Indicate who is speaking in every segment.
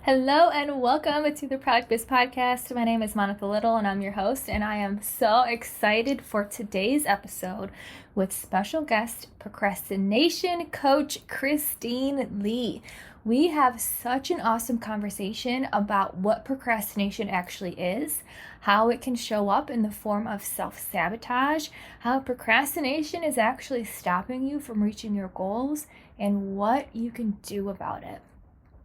Speaker 1: Hello and welcome to the Product Biz Podcast. My name is Monica Little and I'm your host, and I am so excited for today's episode with special guest procrastination coach Christine Lee. We have such an awesome conversation about what procrastination actually is, how it can show up in the form of self-sabotage, how procrastination is actually stopping you from reaching your goals, and what you can do about it.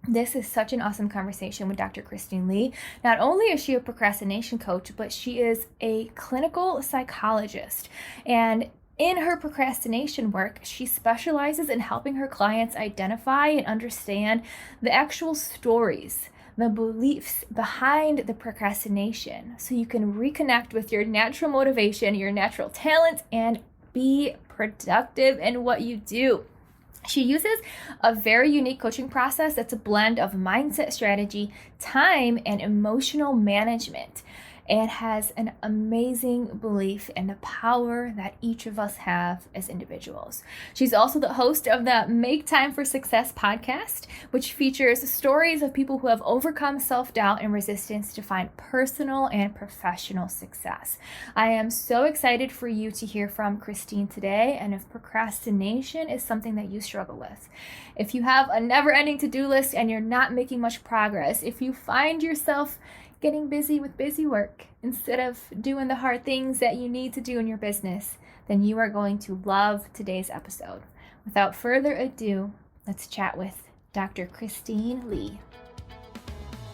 Speaker 1: This is such an awesome conversation with Dr. Christine Lee. Not only is she a procrastination coach, but she is a clinical psychologist. And in her procrastination work, she specializes in helping her clients identify and understand the actual stories, the beliefs behind the procrastination, so you can reconnect with your natural motivation, your natural talent, and be productive in what you do. She uses a very unique coaching process that's a blend of mindset strategy, time, and emotional management, and has an amazing belief in the power that each of us have as individuals. She's also the host of the Make Time for Success podcast, which features stories of people who have overcome self-doubt and resistance to find personal and professional success. I am so excited for you to hear from Christine today, and if procrastination is something that you struggle with, if you have a never-ending to-do list and you're not making much progress, if you find yourself getting busy with busy work instead of doing the hard things that you need to do in your business, then you are going to love today's episode. Without further ado, let's chat with Dr. Christine Lee.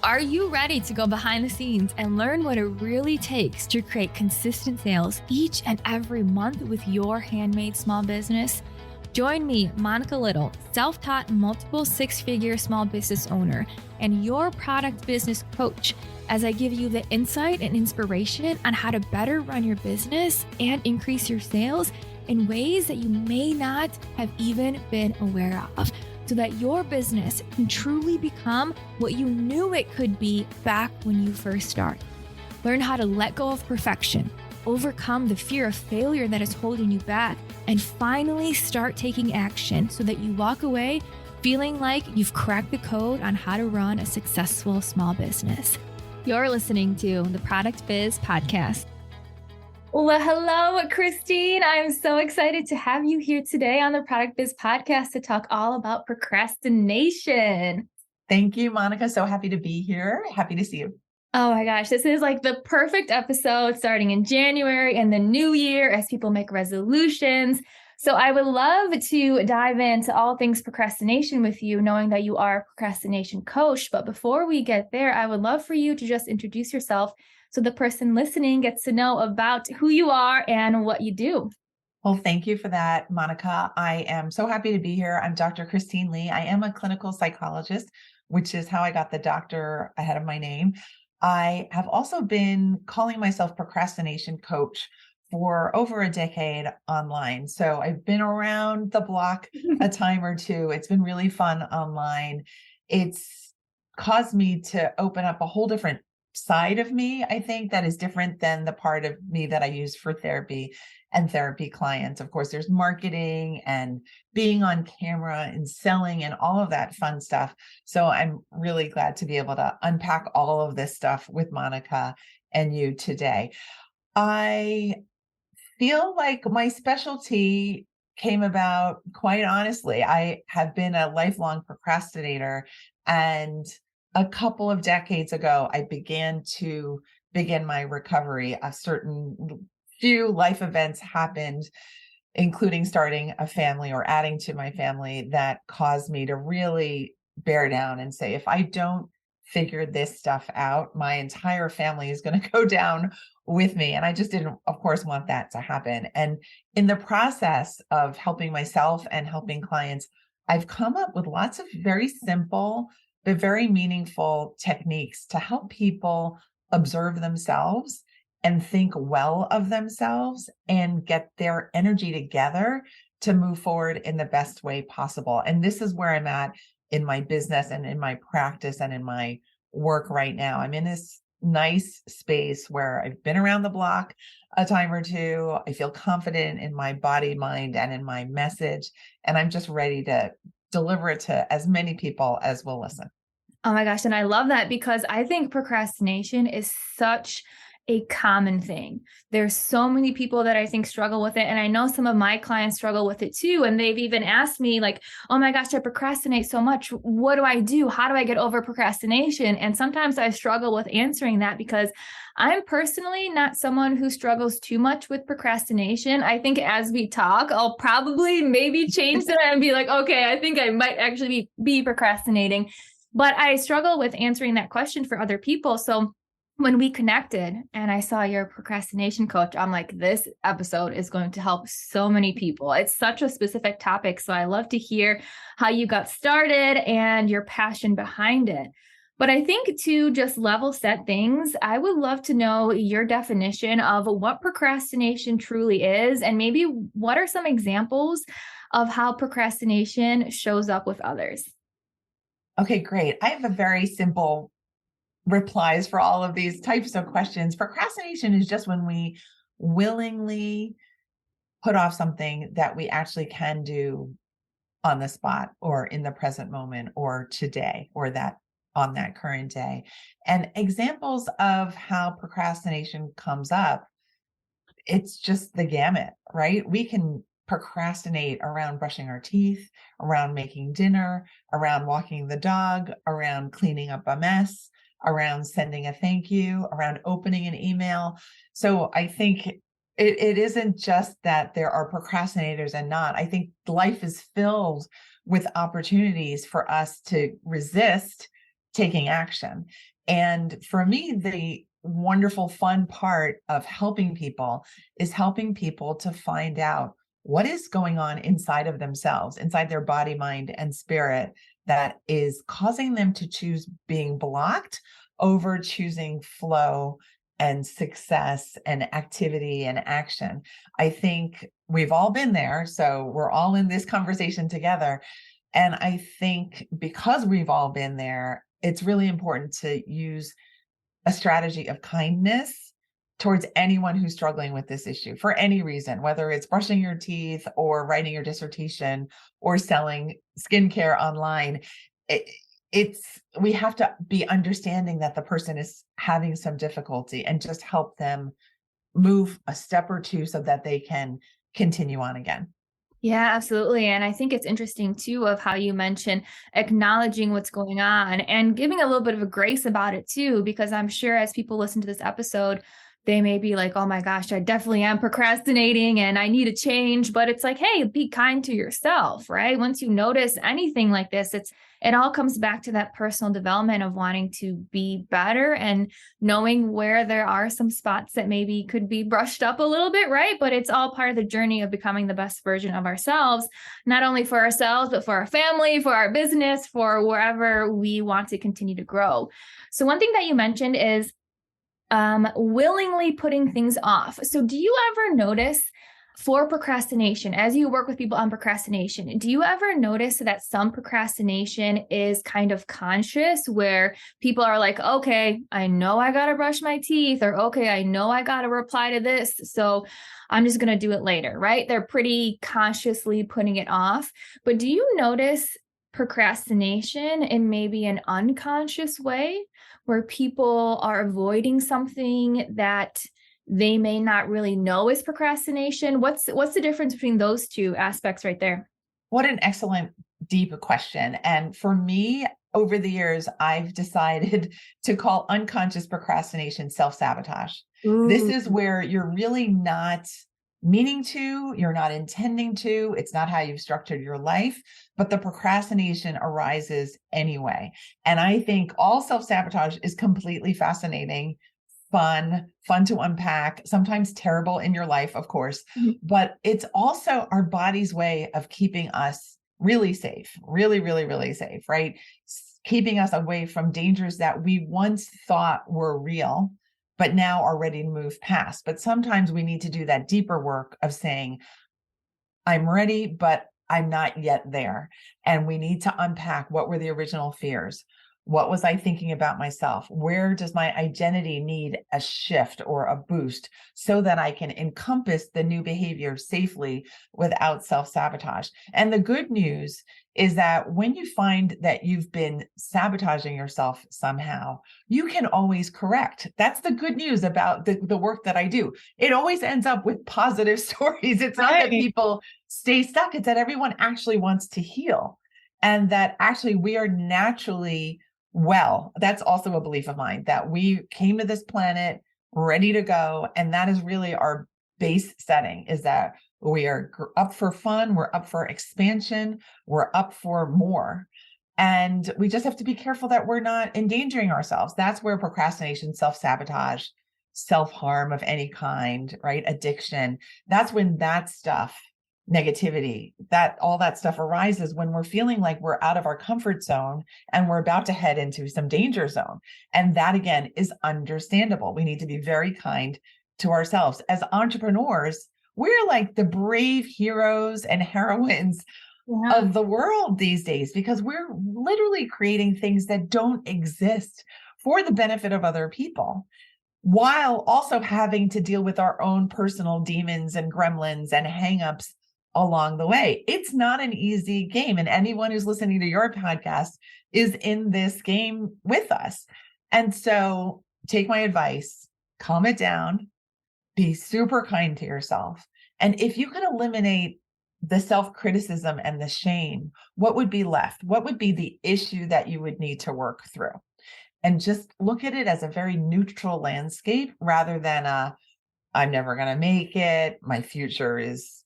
Speaker 1: Are you ready to go behind the scenes and learn what it really takes to create consistent sales each and every month with your handmade small business? Join me, Monica Little, self-taught multiple six-figure small business owner and your product business coach, as I give you the insight and inspiration on how to better run your business and increase your sales in ways that you may not have even been aware of, so that your business can truly become what you knew it could be back when you first started. Learn how to let go of perfection, overcome the fear of failure that is holding you back, and finally start taking action so that you walk away feeling like you've cracked the code on how to run a successful small business. You're listening to the Product Biz Podcast. Well, hello, Christine. I'm so excited to have you here today on the Product Biz Podcast to talk all about procrastination.
Speaker 2: Thank you, Monica. So happy to be here. Happy to see you.
Speaker 1: Oh my gosh, this is like the perfect episode starting in January and the new year as people make resolutions. So I would love to dive into all things procrastination with you, knowing that you are a procrastination coach. But before we get there, I would love for you to just introduce yourself so the person listening gets to know about who you are and what you do.
Speaker 2: Well, thank you for that, Monica. I am so happy to be here. I'm Dr. Christine Lee. I am a clinical psychologist, which is how I got the doctor ahead of my name. I have also been calling myself procrastination coach for over a decade online. So I've been around the block a time or two. It's been really fun online. It's caused me to open up a whole different side of me, I think, that is different than the part of me that I use for therapy and therapy clients. Of course, there's marketing and being on camera and selling and all of that fun stuff. So I'm really glad to be able to unpack all of this stuff with Monica and you today. I feel like my specialty came about, quite honestly. I have been a lifelong procrastinator, and a couple of decades ago, I began my recovery. A certain few life events happened, including starting a family or adding to my family, that caused me to really bear down and say, if I don't figure this stuff out, my entire family is going to go down with me. And I just didn't, of course, want that to happen. And in the process of helping myself and helping clients, I've come up with lots of very simple but very meaningful techniques to help people observe themselves and think well of themselves and get their energy together to move forward in the best way possible. And this is where I'm at in my business and in my practice and in my work right now. I'm in this nice space where I've been around the block a time or two. I feel confident in my body, mind, and in my message. And I'm just ready to deliver it to as many people as will listen.
Speaker 1: Oh my gosh, and I love that because I think procrastination is such a common thing. There's so many people that I think struggle with it, and I know some of my clients struggle with it too, and they've even asked me like, "Oh my gosh, I procrastinate so much. What do I do? How do I get over procrastination?" And sometimes I struggle with answering that because I'm personally not someone who struggles too much with procrastination. I think as we talk, I'll probably maybe change that and be like, "Okay, I think I might actually be procrastinating." But I struggle with answering that question for other people. So when we connected and I saw your procrastination coach, I'm like, this episode is going to help so many people. It's such a specific topic. So I love to hear how you got started and your passion behind it. But I think to just level set things, I would love to know your definition of what procrastination truly is, and maybe what are some examples of how procrastination shows up with others.
Speaker 2: Okay, great. I have a very simple replies for all of these types of questions. Procrastination is just when we willingly put off something that we actually can do on the spot or in the present moment or today or that on that current day. And examples of how procrastination comes up, it's just the gamut, right? We can procrastinate around brushing our teeth, around making dinner, around walking the dog, around cleaning up a mess, around sending a thank you, around opening an email. So I think it isn't just that there are procrastinators and not. I think life is filled with opportunities for us to resist taking action. And for me, the wonderful, fun part of helping people is helping people to find out what is going on inside of themselves, inside their body, mind, and spirit that is causing them to choose being blocked over choosing flow and success and activity and action. I think we've all been there. So we're all in this conversation together. And I think because we've all been there, it's really important to use a strategy of kindness towards anyone who's struggling with this issue for any reason, whether it's brushing your teeth or writing your dissertation or selling skincare online. It, we have to be understanding that the person is having some difficulty and just help them move a step or two so that they can continue on again.
Speaker 1: Yeah, absolutely. And I think it's interesting too of how you mention acknowledging what's going on and giving a little bit of a grace about it too, because I'm sure as people listen to this episode, they may be like, oh my gosh, I definitely am procrastinating and I need a change. But it's like, hey, be kind to yourself, right? Once you notice anything like this, it all comes back to that personal development of wanting to be better and knowing where there are some spots that maybe could be brushed up a little bit, right? But it's all part of the journey of becoming the best version of ourselves, not only for ourselves, but for our family, for our business, for wherever we want to continue to grow. So, one thing that you mentioned is willingly putting things off. So, do you ever notice for procrastination, as you work with people on procrastination, do you ever notice that some procrastination is kind of conscious where people are like, okay, I know I got to brush my teeth, or okay, I know I got to reply to this. So, I'm just going to do it later, right? They're pretty consciously putting it off. But do you notice procrastination in maybe an unconscious way where people are avoiding something that they may not really know is procrastination? What's the difference between those two aspects right there?
Speaker 2: What an excellent, deep question. And for me, over the years, I've decided to call unconscious procrastination self-sabotage. This
Speaker 1: Ooh.
Speaker 2: is where you're really not meaning to, you're not intending to, it's not how you've structured your life, but the procrastination arises anyway. And I think all self-sabotage is completely fascinating, fun to unpack, sometimes terrible in your life, of course,
Speaker 1: Mhm.
Speaker 2: but it's also our body's way of keeping us really safe, really, really, really safe, right? Keeping us away from dangers that we once thought were real, but now are ready to move past. But sometimes we need to do that deeper work of saying, I'm ready, but I'm not yet there. And we need to unpack what were the original fears. What was I thinking about myself? Where does my identity need a shift or a boost so that I can encompass the new behavior safely without self-sabotage? And the good news is that when you find that you've been sabotaging yourself somehow, you can always correct. That's the good news about the work that I do. It always ends up with positive stories. It's not that
Speaker 1: Right.
Speaker 2: people stay stuck, it's that everyone actually wants to heal. And that actually we are naturally well. That's also a belief of mine that we came to this planet ready to go. And that is really our base setting, is that we are up for fun, we're up for expansion, we're up for more. And we just have to be careful that we're not endangering ourselves. That's where procrastination, self-sabotage, self-harm of any kind, right? Addiction, that's when that stuff, negativity, that all that stuff arises when we're feeling like we're out of our comfort zone and we're about to head into some danger zone. And that again is understandable. We need to be very kind to ourselves. As entrepreneurs, we're like the brave heroes and heroines
Speaker 1: Yeah.
Speaker 2: of the world these days because we're literally creating things that don't exist for the benefit of other people, while also having to deal with our own personal demons and gremlins and hangups along the way. It's not an easy game. And anyone who's listening to your podcast is in this game with us. And so take my advice, calm it down, be super kind to yourself. And if you could eliminate the self-criticism and the shame, what would be left? What would be the issue that you would need to work through? And just look at it as a very neutral landscape rather than I'm never going to make it. My future is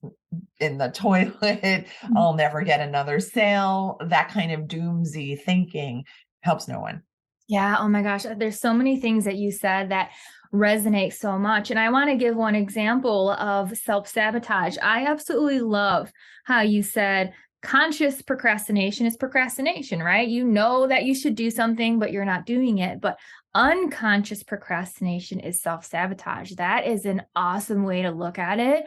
Speaker 2: in the toilet. I'll never get another sale. That kind of doomsy thinking helps no one.
Speaker 1: Yeah, oh my gosh, there's so many things that you said that resonate so much. And I want to give one example of self-sabotage. I absolutely love how you said conscious procrastination is procrastination, right? You know that you should do something, but you're not doing it. But unconscious procrastination is self-sabotage. That is an awesome way to look at it.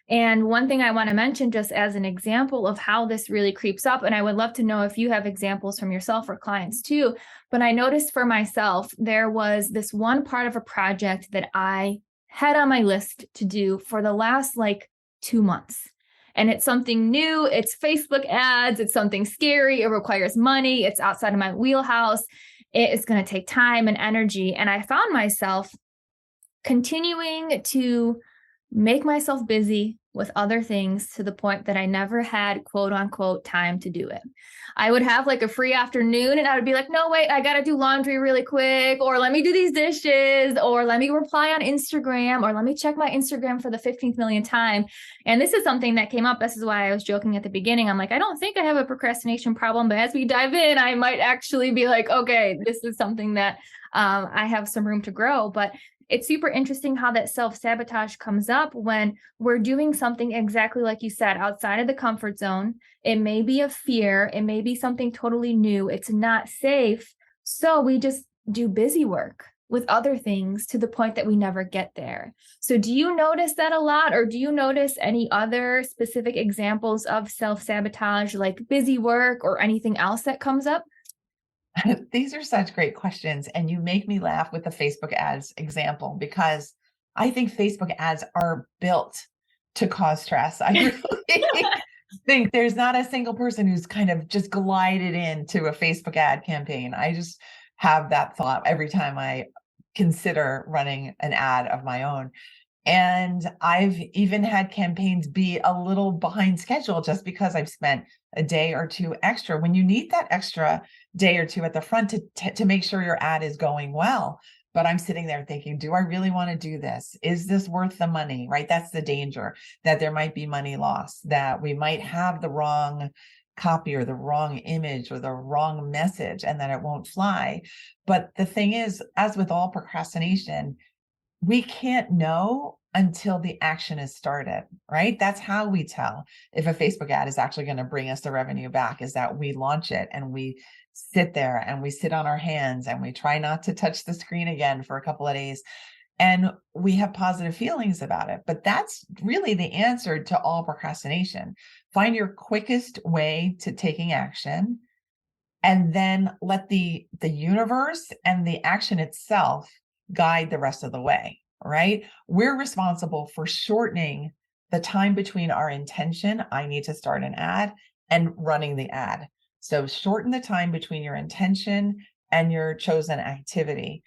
Speaker 1: And one thing I want to mention, just as an example of how this really creeps up, and I would love to know if you have examples from yourself or clients too, but I noticed for myself, there was this one part of a project that I had on my list to do for the last like 2 months. And it's something new, it's Facebook ads, it's something scary, it requires money, it's outside of my wheelhouse, it is going to take time and energy. And I found myself continuing to make myself busy with other things to the point that I never had quote unquote time to do it. I would have like a free afternoon and I would be like, no, wait, I got to do laundry really quick, or let me do these dishes, or let me reply on Instagram, or let me check my Instagram for the 15th millionth time. And this is something that came up. This is why I was joking at the beginning. I'm like, I don't think I have a procrastination problem, but as we dive in, I might actually be like, okay, this is something that I have some room to grow. But it's super interesting how that self-sabotage comes up when we're doing something exactly like you said, outside of the comfort zone. It may be a fear, it may be something totally new, it's not safe. So we just do busy work with other things to the point that we never get there. So do you notice that a lot, or do you notice any other specific examples of self-sabotage, like busy work or anything else that comes up?
Speaker 2: These are such great questions. And you make me laugh with the Facebook ads example because I think Facebook ads are built to cause stress. I really think there's not a single person who's kind of just glided into a Facebook ad campaign. I just have that thought every time I consider running an ad of my own. And I've even had campaigns be a little behind schedule just because I've spent a day or two extra when you need that extra day or two at the front to make sure your ad is going well. But I'm sitting there thinking, do I really want to do this? Is this worth the money? Right? That's the danger, that there might be money loss, that we might have the wrong copy or the wrong image or the wrong message and that it won't fly. But the thing is, as with all procrastination, we can't know until the action is started, right? That's how we tell if a Facebook ad is actually going to bring us the revenue back, is that we launch it and we sit there and we sit on our hands and we try not to touch the screen again for a couple of days. And we have positive feelings about it. But that's really the answer to all procrastination. Find your quickest way to taking action and then let the universe and the action itself guide the rest of the way, right? We're responsible for shortening the time between our intention, I need to start an ad, and running the ad. So shorten the time between your intention and your chosen activity.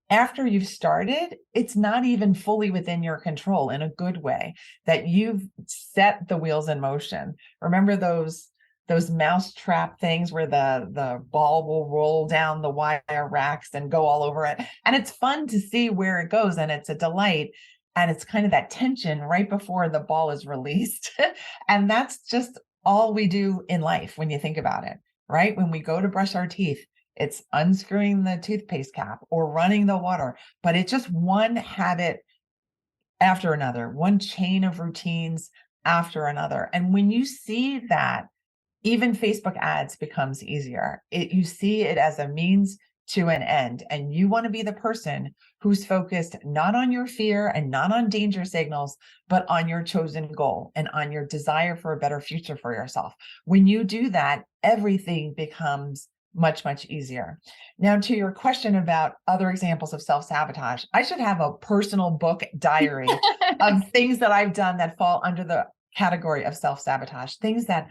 Speaker 2: After you've started, it's not even fully within your control in a good way that you've set the wheels in motion. Remember those mouse trap things where the ball will roll down the wire racks and go all over it. And it's fun to see where it goes, and it's a delight. And it's kind of that tension right before the ball is released. And that's just all we do in life when you think about it, right? When we go to brush our teeth, it's unscrewing the toothpaste cap or running the water, but it's just one habit after another, one chain of routines after another. And when you see that, even Facebook ads becomes easier. You see it as a means to an end. And you want to be the person who's focused not on your fear and not on danger signals, but on your chosen goal and on your desire for a better future for yourself. When you do that, everything becomes much, much easier. Now, to your question about other examples of self-sabotage, I should have a personal book diary of things that I've done that fall under the category of self-sabotage, things that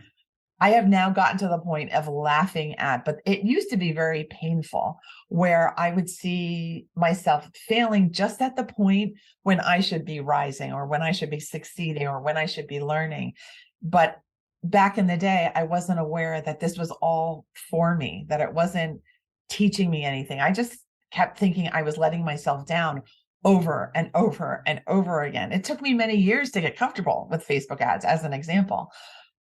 Speaker 2: I have now gotten to the point of laughing at, but it used to be very painful, where I would see myself failing just at the point when I should be rising or when I should be succeeding or when I should be learning. But back in the day, I wasn't aware that this was all for me, that it wasn't teaching me anything. I just kept thinking I was letting myself down over and over and over again. It took me many years to get comfortable with Facebook ads, as an example.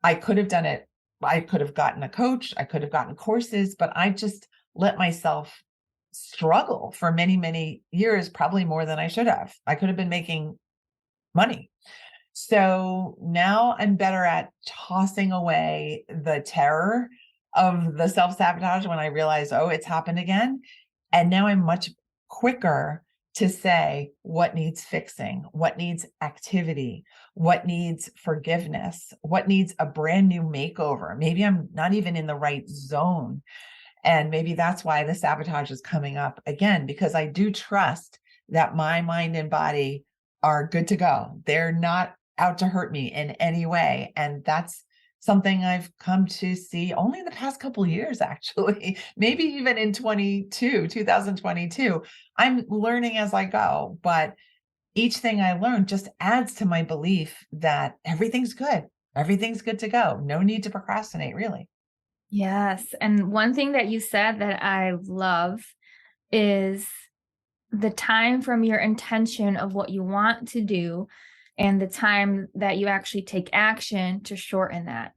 Speaker 2: I could have done it. I could have gotten a coach. I could have gotten courses, but I just let myself struggle for many, many years, probably more than I should have. I could have been making money. So now I'm better at tossing away the terror of the self-sabotage when I realize, oh, it's happened again. And now I'm much quicker to say what needs fixing, what needs activity, what needs forgiveness, what needs a brand new makeover. Maybe I'm not even in the right zone. And maybe that's why the sabotage is coming up again, because I do trust that my mind and body are good to go. They're not out to hurt me in any way. And that's something I've come to see only in the past couple of years, actually, maybe even in 2022. I'm learning as I go, but each thing I learn just adds to my belief that everything's good. Everything's good to go. No need to procrastinate, really.
Speaker 1: Yes. And one thing that you said that I love is the time from your intention of what you want to do and the time that you actually take action to shorten that.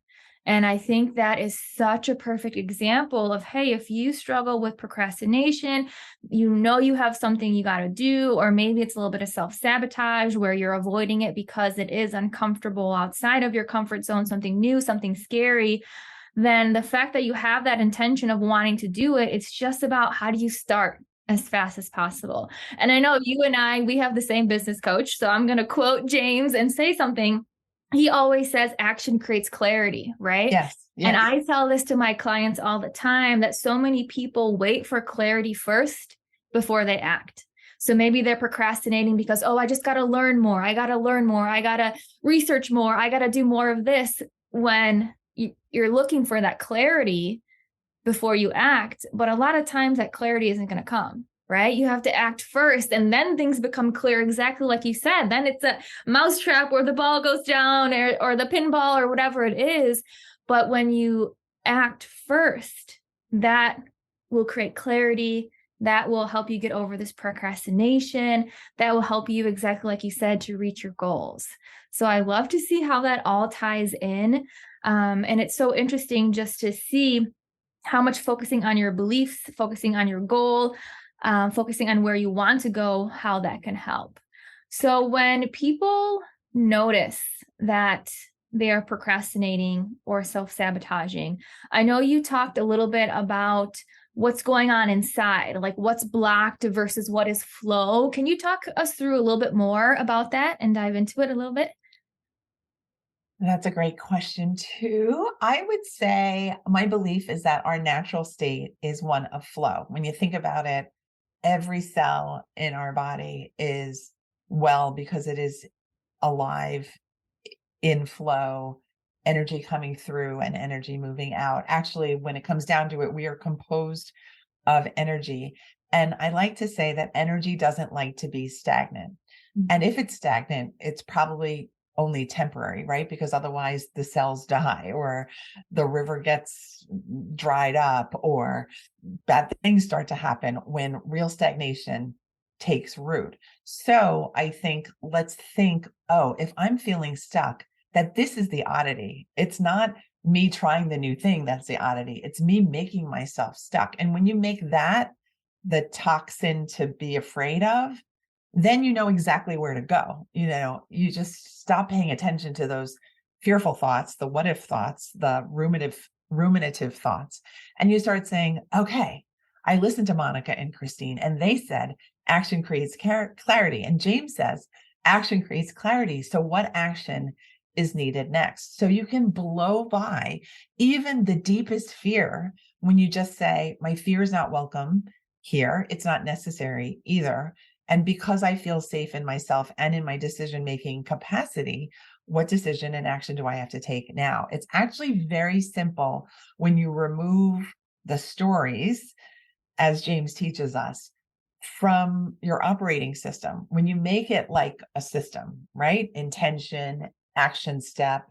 Speaker 1: And I think that is such a perfect example of, hey, if you struggle with procrastination, you know you have something you got to do, or maybe it's a little bit of self-sabotage where you're avoiding it because it is uncomfortable outside of your comfort zone, something new, something scary. Then the fact that you have that intention of wanting to do it, it's just about how do you start as fast as possible. And I know you and I, we have the same business coach. So I'm going to quote James and say something. He always says action creates clarity, right?
Speaker 2: Yes.
Speaker 1: And
Speaker 2: Yes.
Speaker 1: I tell this to my clients all the time that so many people wait for clarity first before they act. So maybe they're procrastinating because, oh, I just got to learn more. I got to learn more. I got to research more. I got to do more of this, when you're looking for that clarity before you act. But a lot of times that clarity isn't going to come, right? You have to act first, and then things become clear, exactly like you said. Then it's a mousetrap where the ball goes down, or the pinball or whatever it is. But when you act first, that will create clarity. That will help you get over this procrastination. That will help you, exactly like you said, to reach your goals. So I love to see how that all ties in. And it's so interesting just to see how much focusing on your beliefs, focusing on your goal, focusing on where you want to go, how that can help. So when people notice that they are procrastinating or self-sabotaging, I know you talked a little bit about what's going on inside, like what's blocked versus what is flow. Can you talk us through a little bit more about that and dive into it a little bit?
Speaker 2: That's a great question too. I would say my belief is that our natural state is one of flow. When you think about it, every cell in our body is well because it is alive, in flow, energy coming through and energy moving out. Actually, when it comes down to it, we are composed of energy. And I like to say that energy doesn't like to be stagnant. And if it's stagnant, it's probably only temporary, right? Because otherwise the cells die or the river gets dried up or bad things start to happen when real stagnation takes root. So I think, let's think, oh, if I'm feeling stuck, that this is the oddity. It's not me trying the new thing that's the oddity. It's me making myself stuck. And when you make that the toxin to be afraid of, then you know exactly where to go. You just stop paying attention to those fearful thoughts, the what if thoughts, the ruminative thoughts, and you start saying, okay, I listened to Monica and Christine, and they said action creates clarity. And James says action creates clarity. So what action is needed next? So you can blow by even the deepest fear when you just say, my fear is not welcome here. It's not necessary either. And because I feel safe in myself and in my decision-making capacity, what decision and action do I have to take now? It's actually very simple when you remove the stories, as James teaches us, from your operating system. When you make it like a system, right? Intention, action step,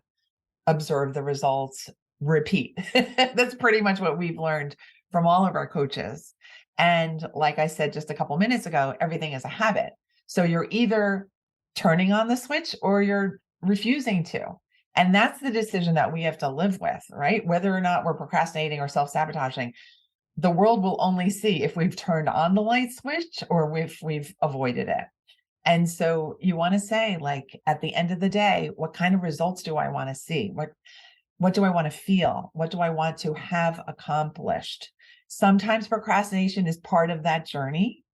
Speaker 2: observe the results, repeat. That's pretty much what we've learned from all of our coaches. And like I said just a couple minutes ago, everything is a habit. So you're either turning on the switch or you're refusing to. And that's the decision that we have to live with, right? Whether or not we're procrastinating or self-sabotaging, the world will only see if we've turned on the light switch or if we've avoided it. And so you want to say, like, at the end of the day, what kind of results do I want to see? What do I want to feel? What do I want to have accomplished? Sometimes procrastination is part of that journey.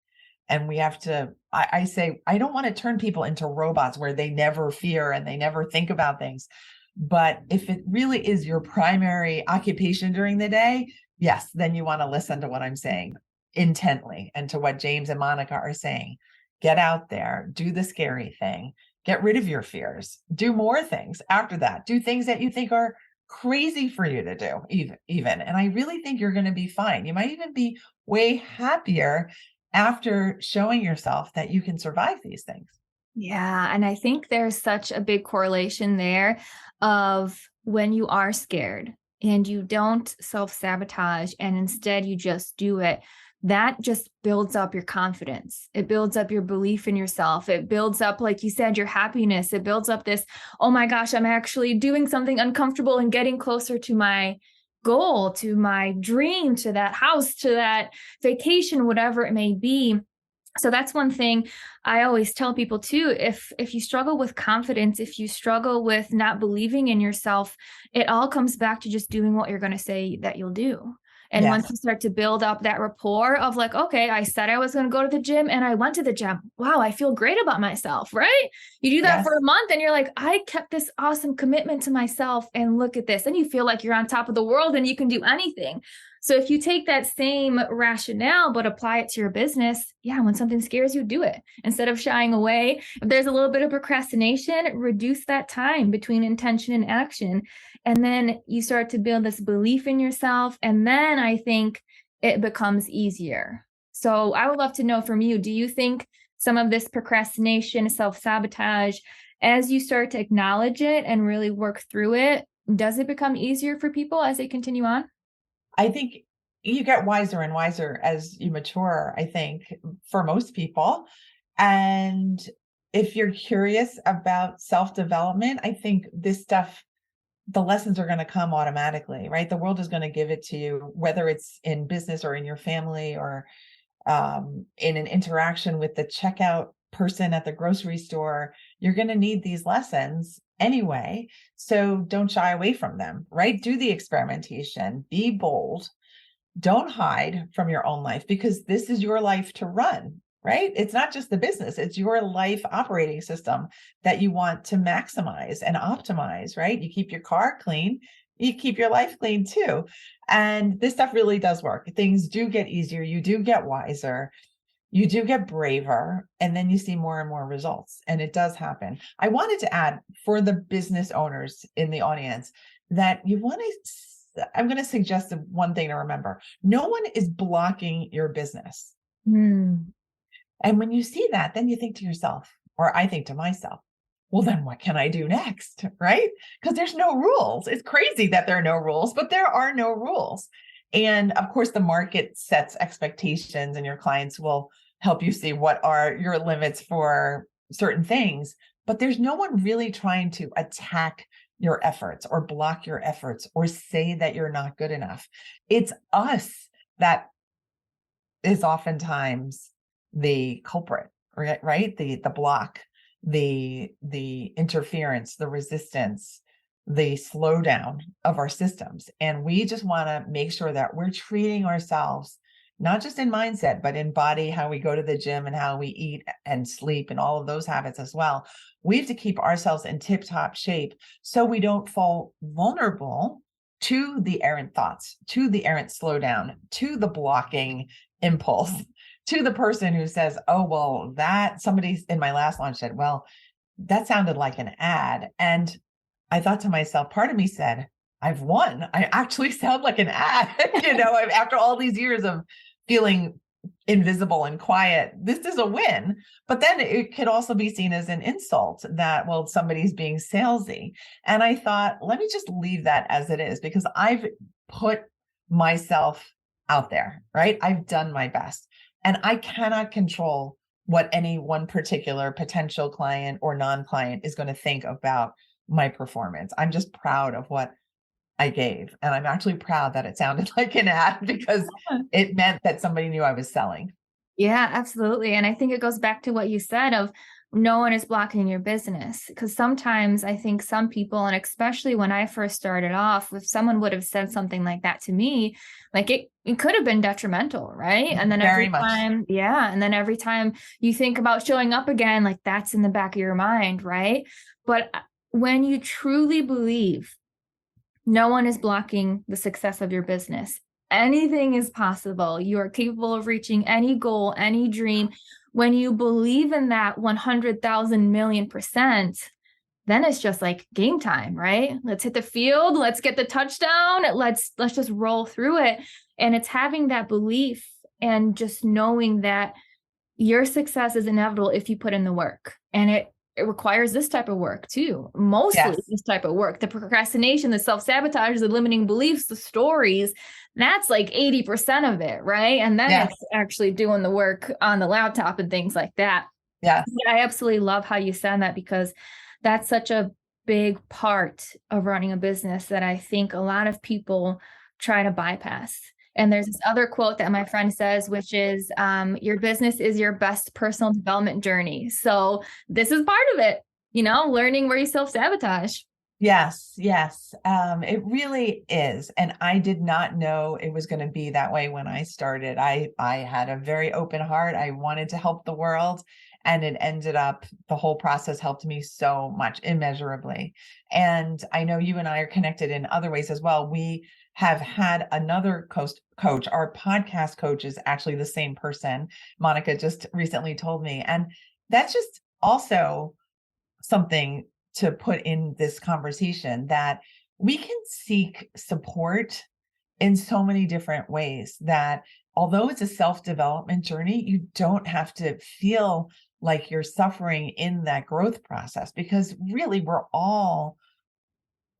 Speaker 2: And we have to, I say, I don't want to turn people into robots where they never fear and they never think about things. But if it really is your primary occupation during the day, yes, then you want to listen to what I'm saying intently and to what James and Monica are saying. Get out there, do the scary thing, get rid of your fears, do more things after that, do things that you think are crazy for you to do, even. And I really think you're going to be fine. You might even be way happier after showing yourself that you can survive these things.
Speaker 1: Yeah, and I think there's such a big correlation there of when you are scared and you don't self-sabotage and instead you just do it, that just builds up your confidence. It builds up your belief in yourself. It builds up, like you said, your happiness. It builds up this, oh my gosh, I'm actually doing something uncomfortable and getting closer to my goal, to my dream, to that house, to that vacation, whatever it may be. So that's one thing I always tell people too. If you struggle with confidence, if you struggle with not believing in yourself, it all comes back to just doing what you're going to say that you'll do. And once
Speaker 2: Yes.
Speaker 1: you start to build up that rapport of like, okay, I said I was going to go to the gym and I went to the gym. Wow, I feel great about myself, right? You do that for
Speaker 2: Yes.
Speaker 1: a month and you're like, I kept this awesome commitment to myself and look at this. And you feel like you're on top of the world and you can do anything. So if you take that same rationale, but apply it to your business, yeah, when something scares you, do it. Instead of shying away, if there's a little bit of procrastination, reduce that time between intention and action. And then you start to build this belief in yourself. And then I think it becomes easier. So I would love to know from you, do you think some of this procrastination, self-sabotage, as you start to acknowledge it and really work through it, does it become easier for people as they continue on?
Speaker 2: I think you get wiser and wiser as you mature, I think, for most people. And if you're curious about self-development, I think this stuff, the lessons are going to come automatically, right? The world is going to give it to you, whether it's in business or in your family or in an interaction with the checkout person at the grocery store. You're going to need these lessons anyway. So don't shy away from them, right? Do the experimentation, be bold, don't hide from your own life because this is your life to run. right? It's not just the business, it's your life operating system that you want to maximize and optimize, right? You keep your car clean, you keep your life clean too. And this stuff really does work. Things do get easier, you do get wiser, you do get braver, and then you see more and more results. And it does happen. I wanted to add for the business owners in the audience that I'm going to suggest one thing to remember. No one is blocking your business.
Speaker 1: Hmm.
Speaker 2: And when you see that, then you think to yourself, or I think to myself, well, then what can I do next? Right? Because there's no rules. It's crazy that there are no rules, but there are no rules. And of course, the market sets expectations, and your clients will help you see what are your limits for certain things. But there's no one really trying to attack your efforts or block your efforts or say that you're not good enough. It's us that is oftentimes the culprit, right? The block, the interference, the resistance, the slowdown of our systems. And we just want to make sure that we're treating ourselves not just in mindset, but in body, how we go to the gym and how we eat and sleep and all of those habits as well. We have to keep ourselves in tip-top shape so we don't fall vulnerable to the errant thoughts, to the errant slowdown, to the blocking impulse, to the person who says, oh, well, that somebody in my last launch said, well, that sounded like an ad. And I thought to myself, part of me said, I've won. I actually sound like an ad, after all these years of feeling invisible and quiet, this is a win. But then it could also be seen as an insult that, well, somebody's being salesy. And I thought, let me just leave that as it is, because I've put myself out there, right? I've done my best, and I cannot control what any one particular potential client or non-client is going to think about my performance. I'm just proud of what I gave. And I'm actually proud that it sounded like an ad because it meant that somebody knew I was selling.
Speaker 1: Yeah, absolutely. And I think it goes back to what you said of no one is blocking your business. Because sometimes I think some people, and especially when I first started off, if someone would have said something like that to me, like it could have been detrimental, right? And then
Speaker 2: Very
Speaker 1: every
Speaker 2: much.
Speaker 1: time, yeah. And then every time you think about showing up again, like that's in the back of your mind, right? But when you truly believe no one is blocking the success of your business. Anything is possible. You are capable of reaching any goal, any dream. When you believe in that 100,000 million percent, then it's just like game time, right? Let's hit the field. Let's get the touchdown. Let's just roll through it. And it's having that belief and just knowing that your success is inevitable if you put in the work. And it requires this type of work too. Mostly
Speaker 2: Yes.
Speaker 1: this type of work. The procrastination, the self-sabotage, the limiting beliefs, the stories, that's like 80% of it, right? And then
Speaker 2: Yes.
Speaker 1: it's actually doing the work on the laptop and things like that.
Speaker 2: Yes.
Speaker 1: I absolutely love how you said that, because that's such a big part of running a business that I think a lot of people try to bypass. And there's this other quote that my friend says, which is, your business is your best personal development journey. So this is part of it, learning where you self-sabotage.
Speaker 2: Yes, yes. It really is. And I did not know it was going to be that way when I started. I had a very open heart. I wanted to help the world. And it ended up, the whole process helped me so much, immeasurably. And I know you and I are connected in other ways as well. We have had another coach. Our podcast coach is actually the same person. Monica just recently told me. And that's just also something to put in this conversation, that we can seek support in so many different ways, that although it's a self-development journey, you don't have to feel like you're suffering in that growth process, because really we're all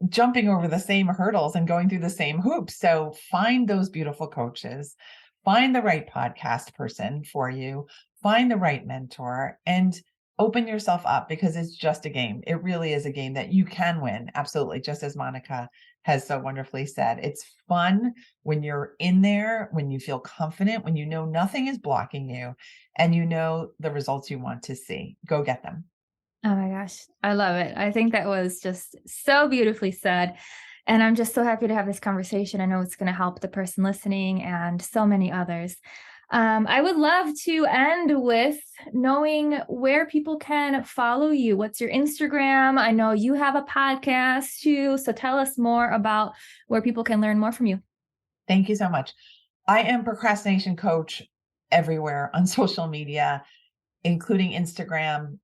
Speaker 2: jumping over the same hurdles and going through the same hoops. So find those beautiful coaches, find the right podcast person for you, find the right mentor, and open yourself up, because it's just a game. It really is a game that you can win. Absolutely. Just as Monica has so wonderfully said, it's fun when you're in there, when you feel confident, when you know nothing is blocking you, and you know the results you want to see. Go get them.
Speaker 1: Oh my gosh, I love it. I think that was just so beautifully said. And I'm just so happy to have this conversation. I know it's going to help the person listening and so many others. I would love to end with knowing where people can follow you. What's your Instagram? I know you have a podcast too. So tell us more about where people can learn more from you.
Speaker 2: Thank you so much. I am procrastination coach everywhere on social media, including Instagram,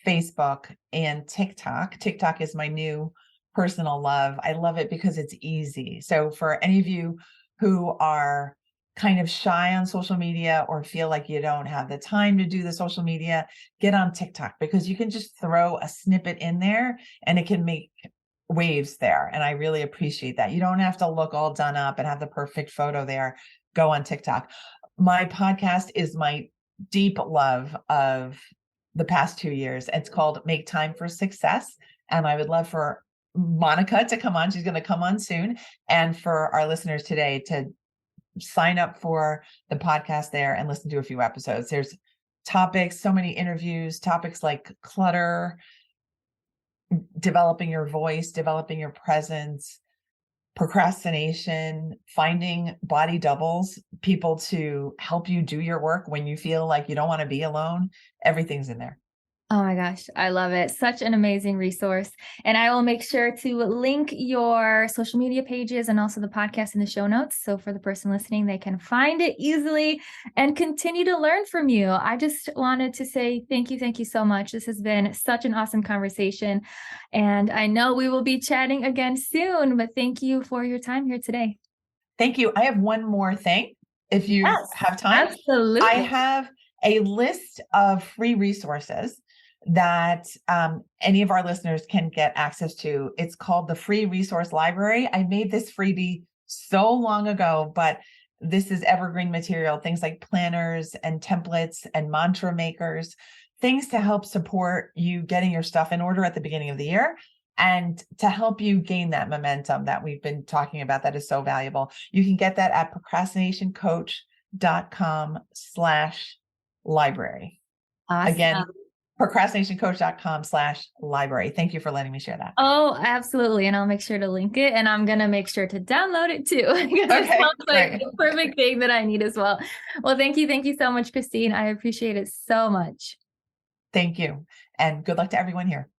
Speaker 2: Facebook, and TikTok. TikTok is my new personal love. I love it because it's easy. So for any of you who are kind of shy on social media or feel like you don't have the time to do the social media, get on TikTok because you can just throw a snippet in there and it can make waves there. And I really appreciate that. You don't have to look all done up and have the perfect photo there. Go on TikTok. My podcast is my deep love of the past 2 years. It's called Make Time for Success. And I would love for Monica to come on. She's going to come on soon. And for our listeners today to sign up for the podcast there and listen to a few episodes. There's topics, so many interviews, topics like clutter, developing your voice, developing your presence, procrastination, finding body doubles, people to help you do your work when you feel like you don't want to be alone. Everything's in there.
Speaker 1: Oh my gosh, I love it. Such an amazing resource. And I will make sure to link your social media pages and also the podcast in the show notes. So for the person listening, they can find it easily and continue to learn from you. I just wanted to say thank you. Thank you so much. This has been such an awesome conversation. And I know we will be chatting again soon, but thank you for your time here today.
Speaker 2: Thank you. I have one more thing. If you
Speaker 1: Yes,
Speaker 2: have time, I
Speaker 1: absolutely.
Speaker 2: have a list of free resources that any of our listeners can get access to. It's called the Free Resource Library. I made this freebie so long ago, but this is evergreen material, things like planners and templates and mantra makers, things to help support you getting your stuff in order at the beginning of the year and to help you gain that momentum that we've been talking about that is so valuable. You can get that at procrastinationcoach.com/library. Again,
Speaker 1: Awesome.
Speaker 2: procrastinationcoach.com/library. Thank you for letting me share that.
Speaker 1: Oh, absolutely. And I'll make sure to link it and I'm going to make sure to download it too, because it
Speaker 2: Okay,
Speaker 1: sounds like
Speaker 2: great.
Speaker 1: the perfect thing that I need as well. Well, thank you. Thank you so much, Christine. I appreciate it so much.
Speaker 2: Thank you. And good luck to everyone here.